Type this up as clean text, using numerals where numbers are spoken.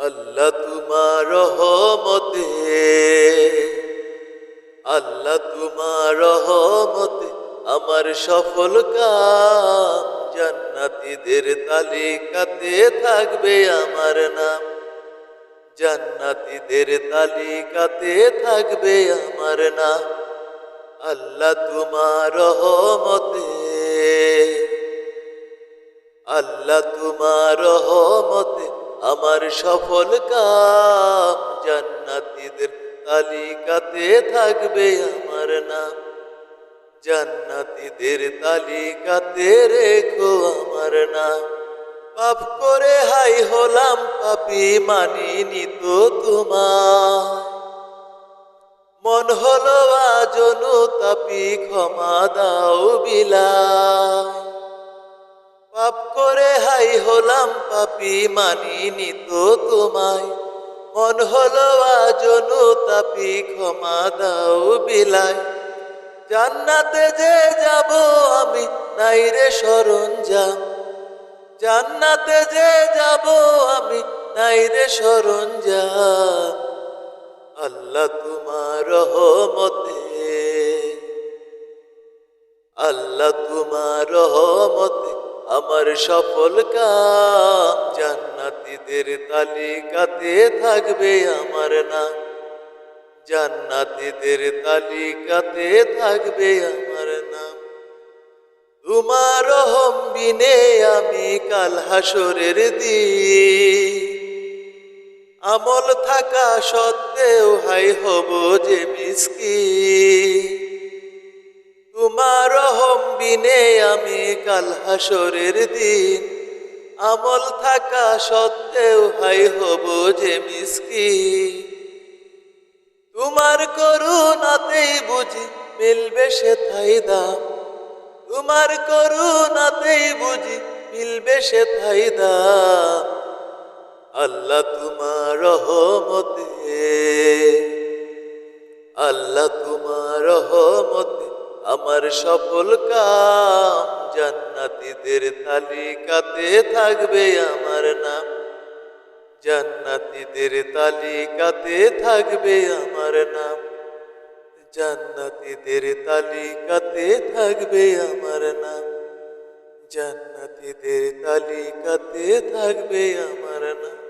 আল্লাহ তোমার রহমতে, আল্লাহ তোমার রহমতে আমার সফল কাম, জান্নাতীদের তালিকাতে থাকবে আমার নাম, জান্নাতীদের তালিকাতে থাকবে আমার নাম। আল্লাহ তোমার রহমতে, আল্লাহ তোমার রহমতে আমার সফল কাম, জান্নাতীদের তালিকাতে থাকবে আমার নাম, জান্নাতীদের তালিকাতে রেখো আমার নাম। পাপ করে হাই হলাম পাপী, মানিনি তো তোমার, মন হলো আজ অনুতাপী, ক্ষমা দাও বিলায়। পাপ করে হাই হলাম পাপী, মানিনি তো তোমায়, মন হলো আজ অনুতাপী, ক্ষমা দাও বিলায়। জান্নাতে যে যাব আমি নাই রে সরঞ্জাম, জান্নাতে যে যাব আমি নাই রে সরঞ্জাম। আল্লাহ তোমার রহমতে, আল্লাহ তোমার রহমতে আমার সফল কাম, জান্নাতীদের তালিকাতে থাকবে আমার নাম, জান্নাতীদের তালিকাতে থাকবে আমার নাম। তোমার রহম বিনে আমি কাল হাসরের দিন, আমল থাকা সত্ত্বেও হাই হব যে মিসকিন। তোমার রহম বিনে আমি কাল হাসরের দিন, আমল থাকা সত্ত্বেও হাই হব যে মিসকিন। তোমার করুণাতেই বুঝি মিলবে সেথায় দাম, তোমার করুণাতেই বুঝি মিলবে সেথায় দাম। আল্লাহ তোমার রহমতে, আল্লাহ তোমার রহমতে আমার সফল কাম, জান্নাতীদের তালিকাতে থাকবে আমার নাম, জান্নাতীদের তালিকাতে থাকবে আমার নাম, জান্নাতীদের তালিকাতে থাকবে আমার নাম, জান্নাতীদের তালিকাতে থাকবে আমার নাম।